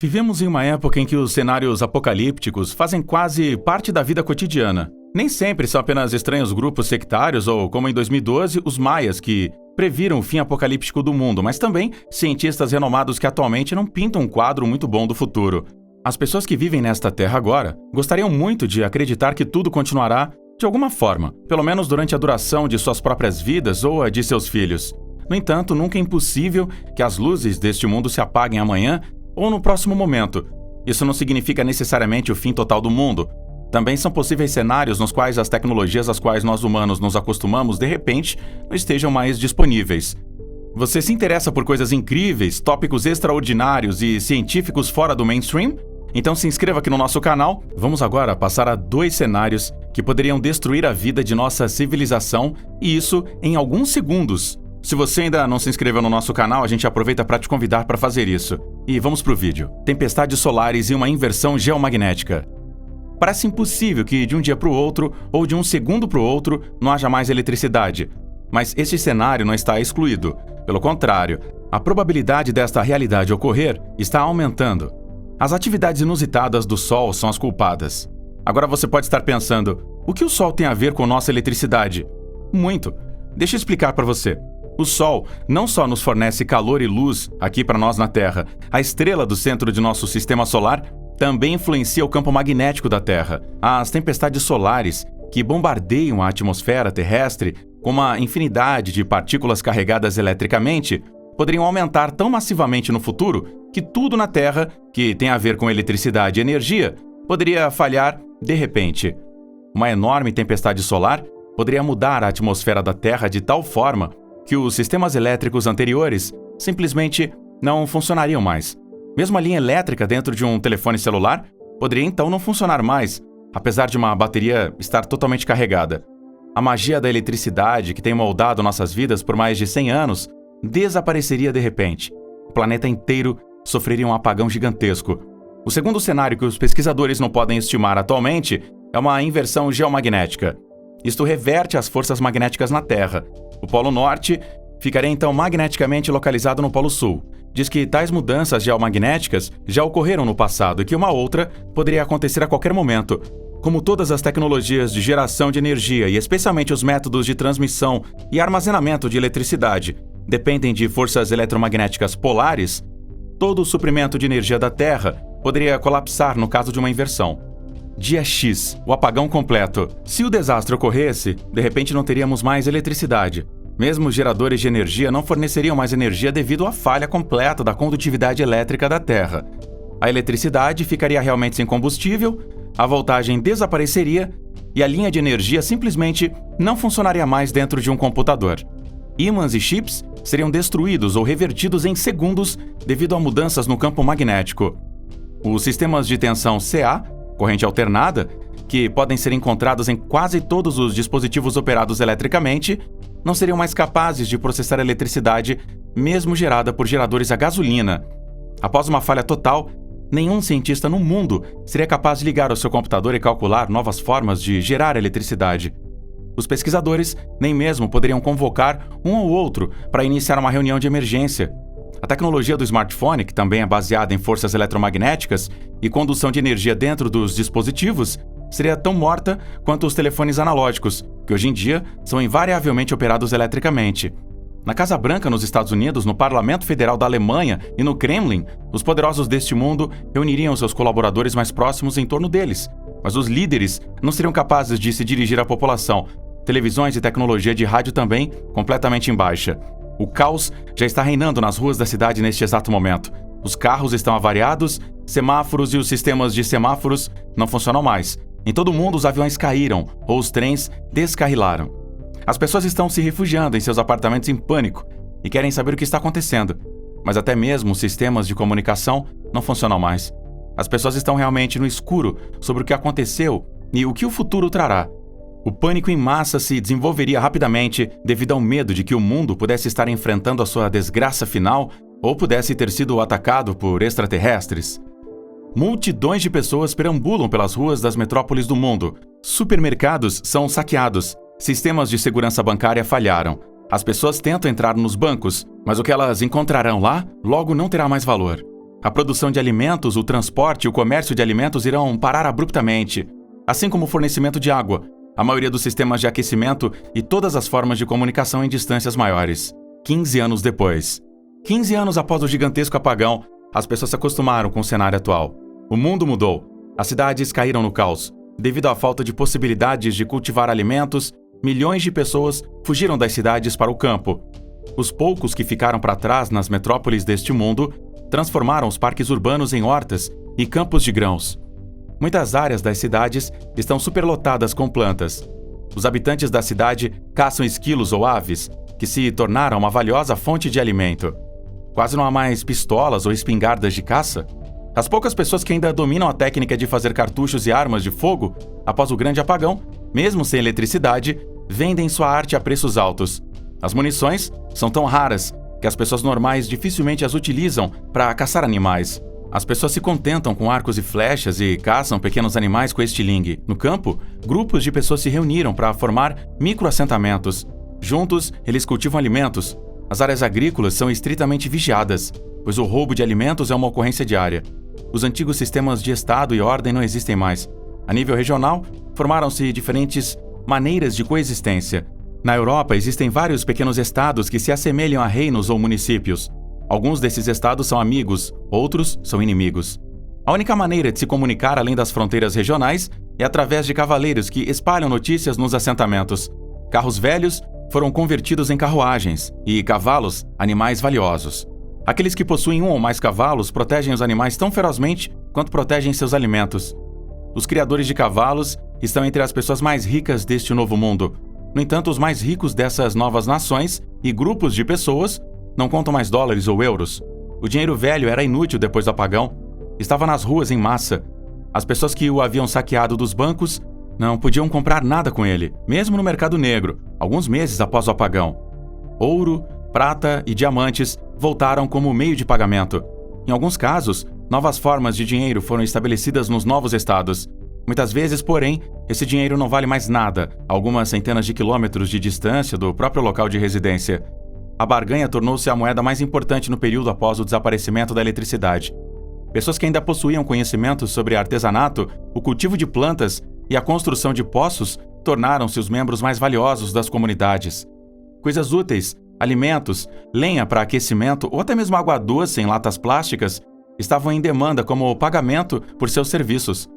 Vivemos em uma época em que os cenários apocalípticos fazem quase parte da vida cotidiana. Nem sempre são apenas estranhos grupos sectários ou, como em 2012, os maias que previram o fim apocalíptico do mundo, mas também cientistas renomados que atualmente não pintam um quadro muito bom do futuro. As pessoas que vivem nesta terra agora gostariam muito de acreditar que tudo continuará de alguma forma, pelo menos durante a duração de suas próprias vidas ou a de seus filhos. No entanto, nunca é impossível que as luzes deste mundo se apaguem amanhã ou no próximo momento. Isso não significa necessariamente o fim total do mundo. Também são possíveis cenários nos quais as tecnologias às quais nós humanos nos acostumamos, de repente, não estejam mais disponíveis. Você se interessa por coisas incríveis, tópicos extraordinários e científicos fora do mainstream? Então se inscreva aqui no nosso canal. Vamos agora passar a 2 cenários que poderiam destruir a vida de nossa civilização, e isso em alguns segundos. Se você ainda não se inscreveu no nosso canal, a gente aproveita para te convidar para fazer isso. E vamos pro vídeo. Tempestades solares e uma inversão geomagnética. Parece impossível que de um dia para o outro, ou de um segundo para o outro, não haja mais eletricidade. Mas este cenário não está excluído. Pelo contrário, a probabilidade desta realidade ocorrer está aumentando. As atividades inusitadas do Sol são as culpadas. Agora você pode estar pensando, o que o Sol tem a ver com nossa eletricidade? Muito. Deixa eu explicar para você. O Sol não só nos fornece calor e luz aqui para nós na Terra, a estrela do centro de nosso sistema solar também influencia o campo magnético da Terra. As tempestades solares, que bombardeiam a atmosfera terrestre com uma infinidade de partículas carregadas eletricamente, poderiam aumentar tão massivamente no futuro que tudo na Terra, que tem a ver com eletricidade e energia, poderia falhar de repente. Uma enorme tempestade solar poderia mudar a atmosfera da Terra de tal forma que os sistemas elétricos anteriores simplesmente não funcionariam mais. Mesmo a linha elétrica dentro de um telefone celular poderia então não funcionar mais, apesar de uma bateria estar totalmente carregada. A magia da eletricidade que tem moldado nossas vidas por mais de 100 anos desapareceria de repente. O planeta inteiro sofreria um apagão gigantesco. O segundo cenário que os pesquisadores não podem estimar atualmente é uma inversão geomagnética. Isto reverte as forças magnéticas na Terra. O Polo Norte ficaria então magneticamente localizado no Polo Sul. Diz que tais mudanças geomagnéticas já ocorreram no passado e que uma outra poderia acontecer a qualquer momento. Como todas as tecnologias de geração de energia e especialmente os métodos de transmissão e armazenamento de eletricidade dependem de forças eletromagnéticas polares, todo o suprimento de energia da Terra poderia colapsar no caso de uma inversão. Dia X, o apagão completo. Se o desastre ocorresse, de repente não teríamos mais eletricidade. Mesmo os geradores de energia não forneceriam mais energia devido à falha completa da condutividade elétrica da Terra. A eletricidade ficaria realmente sem combustível, a voltagem desapareceria e a linha de energia simplesmente não funcionaria mais dentro de um computador. Ímãs e chips seriam destruídos ou revertidos em segundos devido a mudanças no campo magnético. Os sistemas de tensão CA, corrente alternada, que podem ser encontrados em quase todos os dispositivos operados eletricamente, não seriam mais capazes de processar eletricidade, mesmo gerada por geradores a gasolina. Após uma falha total, nenhum cientista no mundo seria capaz de ligar o seu computador e calcular novas formas de gerar eletricidade. Os pesquisadores nem mesmo poderiam convocar um ou outro para iniciar uma reunião de emergência. A tecnologia do smartphone, que também é baseada em forças eletromagnéticas e condução de energia dentro dos dispositivos, seria tão morta quanto os telefones analógicos, que hoje em dia são invariavelmente operados eletricamente. Na Casa Branca, nos Estados Unidos, no Parlamento Federal da Alemanha e no Kremlin, os poderosos deste mundo reuniriam seus colaboradores mais próximos em torno deles, mas os líderes não seriam capazes de se dirigir à população. Televisões e tecnologia de rádio também completamente em baixa. O caos já está reinando nas ruas da cidade neste exato momento. Os carros estão avariados, semáforos e os sistemas de semáforos não funcionam mais. Em todo o mundo, os aviões caíram ou os trens descarrilaram. As pessoas estão se refugiando em seus apartamentos em pânico e querem saber o que está acontecendo. Mas até mesmo os sistemas de comunicação não funcionam mais. As pessoas estão realmente no escuro sobre o que aconteceu e o que o futuro trará. O pânico em massa se desenvolveria rapidamente devido ao medo de que o mundo pudesse estar enfrentando a sua desgraça final ou pudesse ter sido atacado por extraterrestres. Multidões de pessoas perambulam pelas ruas das metrópoles do mundo. Supermercados são saqueados. Sistemas de segurança bancária falharam. As pessoas tentam entrar nos bancos, mas o que elas encontrarão lá logo não terá mais valor. A produção de alimentos, o transporte e o comércio de alimentos irão parar abruptamente, assim como o fornecimento de água, a maioria dos sistemas de aquecimento e todas as formas de comunicação em distâncias maiores. 15 anos depois. 15 anos após o gigantesco apagão, as pessoas se acostumaram com o cenário atual. O mundo mudou. As cidades caíram no caos. Devido à falta de possibilidades de cultivar alimentos, milhões de pessoas fugiram das cidades para o campo. Os poucos que ficaram para trás nas metrópoles deste mundo transformaram os parques urbanos em hortas e campos de grãos. Muitas áreas das cidades estão superlotadas com plantas. Os habitantes da cidade caçam esquilos ou aves, que se tornaram uma valiosa fonte de alimento. Quase não há mais pistolas ou espingardas de caça. As poucas pessoas que ainda dominam a técnica de fazer cartuchos e armas de fogo, após o grande apagão, mesmo sem eletricidade, vendem sua arte a preços altos. As munições são tão raras que as pessoas normais dificilmente as utilizam para caçar animais. As pessoas se contentam com arcos e flechas e caçam pequenos animais com estilingue. No campo, grupos de pessoas se reuniram para formar microassentamentos. Juntos, eles cultivam alimentos. As áreas agrícolas são estritamente vigiadas, pois o roubo de alimentos é uma ocorrência diária. Os antigos sistemas de Estado e ordem não existem mais. A nível regional, formaram-se diferentes maneiras de coexistência. Na Europa, existem vários pequenos estados que se assemelham a reinos ou municípios. Alguns desses estados são amigos, outros são inimigos. A única maneira de se comunicar além das fronteiras regionais é através de cavaleiros que espalham notícias nos assentamentos. Carros velhos foram convertidos em carruagens e cavalos, animais valiosos. Aqueles que possuem um ou mais cavalos protegem os animais tão ferozmente quanto protegem seus alimentos. Os criadores de cavalos estão entre as pessoas mais ricas deste novo mundo. No entanto, os mais ricos dessas novas nações e grupos de pessoas não contam mais dólares ou euros. O dinheiro velho era inútil depois do apagão. Estava nas ruas em massa. As pessoas que o haviam saqueado dos bancos não podiam comprar nada com ele, mesmo no mercado negro, alguns meses após o apagão. Ouro, prata e diamantes voltaram como meio de pagamento. Em alguns casos, novas formas de dinheiro foram estabelecidas nos novos estados. Muitas vezes, porém, esse dinheiro não vale mais nada, a algumas centenas de quilômetros de distância do próprio local de residência. A barganha tornou-se a moeda mais importante no período após o desaparecimento da eletricidade. Pessoas que ainda possuíam conhecimentos sobre artesanato, o cultivo de plantas e a construção de poços tornaram-se os membros mais valiosos das comunidades. Coisas úteis, alimentos, lenha para aquecimento ou até mesmo água doce em latas plásticas estavam em demanda como pagamento por seus serviços.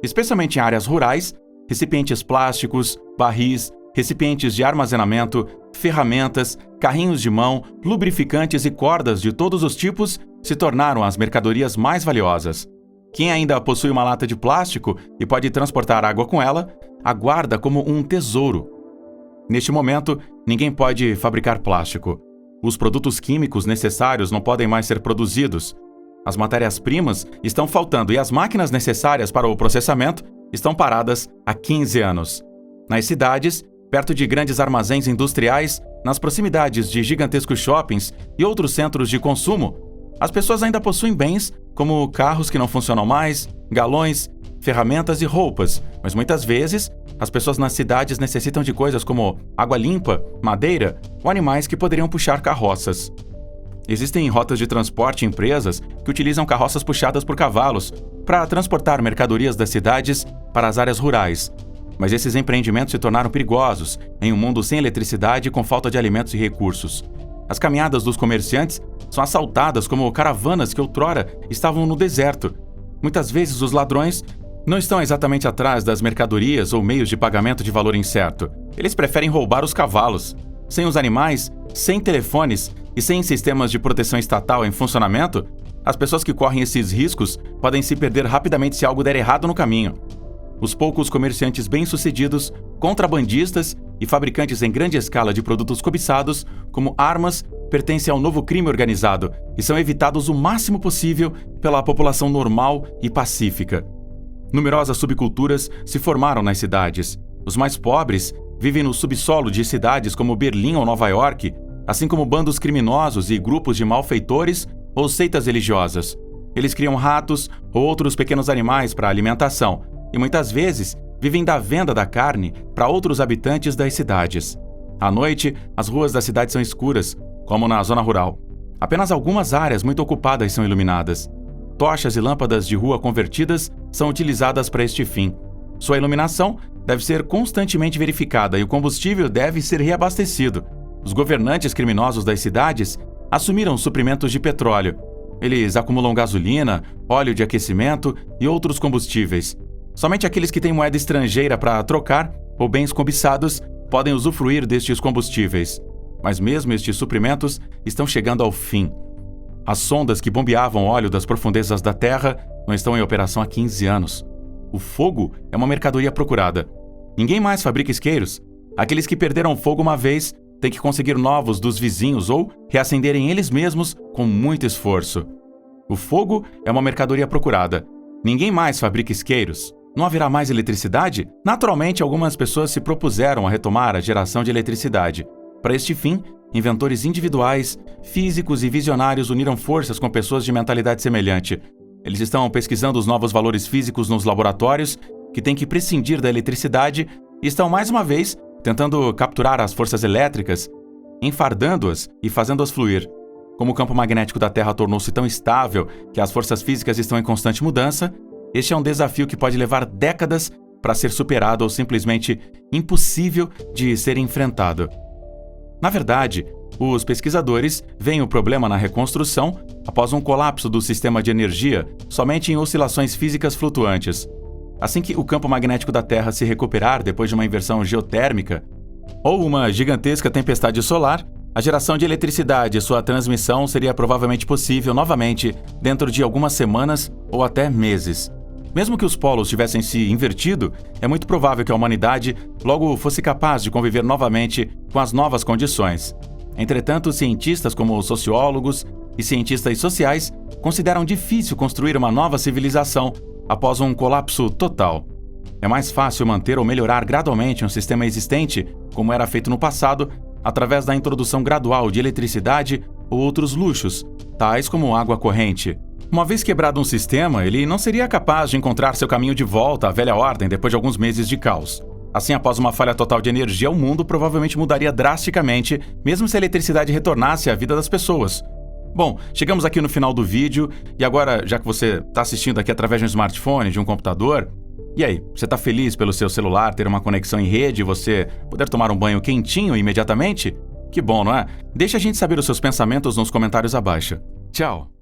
Especialmente em áreas rurais, recipientes plásticos, barris, recipientes de armazenamento, ferramentas, carrinhos de mão, lubrificantes e cordas de todos os tipos se tornaram as mercadorias mais valiosas. Quem ainda possui uma lata de plástico e pode transportar água com ela, a guarda como um tesouro. Neste momento, ninguém pode fabricar plástico. Os produtos químicos necessários não podem mais ser produzidos. As matérias-primas estão faltando e as máquinas necessárias para o processamento estão paradas há 15 anos. Nas cidades, perto de grandes armazéns industriais, nas proximidades de gigantescos shoppings e outros centros de consumo, as pessoas ainda possuem bens como carros que não funcionam mais, galões, ferramentas e roupas, mas muitas vezes as pessoas nas cidades necessitam de coisas como água limpa, madeira ou animais que poderiam puxar carroças. Existem rotas de transporte e empresas que utilizam carroças puxadas por cavalos para transportar mercadorias das cidades para as áreas rurais. Mas esses empreendimentos se tornaram perigosos em um mundo sem eletricidade e com falta de alimentos e recursos. As caminhadas dos comerciantes são assaltadas como caravanas que outrora estavam no deserto. Muitas vezes os ladrões não estão exatamente atrás das mercadorias ou meios de pagamento de valor incerto. Eles preferem roubar os cavalos. Sem os animais, sem telefones e sem sistemas de proteção estatal em funcionamento, as pessoas que correm esses riscos podem se perder rapidamente se algo der errado no caminho. Os poucos comerciantes bem-sucedidos, contrabandistas e fabricantes em grande escala de produtos cobiçados, como armas, pertencem ao novo crime organizado e são evitados o máximo possível pela população normal e pacífica. Numerosas subculturas se formaram nas cidades. Os mais pobres vivem no subsolo de cidades como Berlim ou Nova York, assim como bandos criminosos e grupos de malfeitores ou seitas religiosas. Eles criam ratos ou outros pequenos animais para alimentação e muitas vezes vivem da venda da carne para outros habitantes das cidades. À noite, as ruas da cidade são escuras, como na zona rural. Apenas algumas áreas muito ocupadas são iluminadas. tochas e lâmpadas de rua convertidas são utilizadas para este fim. Sua iluminação deve ser constantemente verificada e o combustível deve ser reabastecido. Os governantes criminosos das cidades assumiram suprimentos de petróleo. Eles acumulam gasolina, óleo de aquecimento e outros combustíveis. Somente aqueles que têm moeda estrangeira para trocar ou bens cobiçados podem usufruir destes combustíveis. Mas mesmo estes suprimentos estão chegando ao fim. As sondas que bombeavam óleo das profundezas da Terra não estão em operação há 15 anos. O fogo é uma mercadoria procurada. Ninguém mais fabrica isqueiros. Aqueles que perderam fogo uma vez têm que conseguir novos dos vizinhos ou reacenderem eles mesmos com muito esforço. O fogo é uma mercadoria procurada. Ninguém mais fabrica isqueiros. Não haverá mais eletricidade? Naturalmente, algumas pessoas se propuseram a retomar a geração de eletricidade. Para este fim, inventores individuais, físicos e visionários uniram forças com pessoas de mentalidade semelhante. Eles estão pesquisando os novos valores físicos nos laboratórios, que têm que prescindir da eletricidade, e estão mais uma vez tentando capturar as forças elétricas, enfardando-as e fazendo-as fluir. Como o campo magnético da Terra tornou-se tão estável que as forças físicas estão em constante mudança, este é um desafio que pode levar décadas para ser superado ou simplesmente impossível de ser enfrentado. Na verdade, os pesquisadores veem o problema na reconstrução após um colapso do sistema de energia somente em oscilações físicas flutuantes. Assim que o campo magnético da Terra se recuperar depois de uma inversão geotérmica ou uma gigantesca tempestade solar, a geração de eletricidade e sua transmissão seria provavelmente possível novamente dentro de algumas semanas ou até meses. Mesmo que os polos tivessem se invertido, é muito provável que a humanidade logo fosse capaz de conviver novamente com as novas condições. Entretanto, cientistas como sociólogos e cientistas sociais consideram difícil construir uma nova civilização após um colapso total. É mais fácil manter ou melhorar gradualmente um sistema existente, como era feito no passado, através da introdução gradual de eletricidade ou outros luxos, tais como água corrente. Uma vez quebrado um sistema, ele não seria capaz de encontrar seu caminho de volta à velha ordem depois de alguns meses de caos. Assim, após uma falha total de energia, o mundo provavelmente mudaria drasticamente, mesmo se a eletricidade retornasse à vida das pessoas. Bom, chegamos aqui no final do vídeo, e agora, já que você está assistindo aqui através de um smartphone, de um computador, e aí, você está feliz pelo seu celular ter uma conexão em rede e você poder tomar um banho quentinho imediatamente? Que bom, não é? Deixe a gente saber os seus pensamentos nos comentários abaixo. Tchau!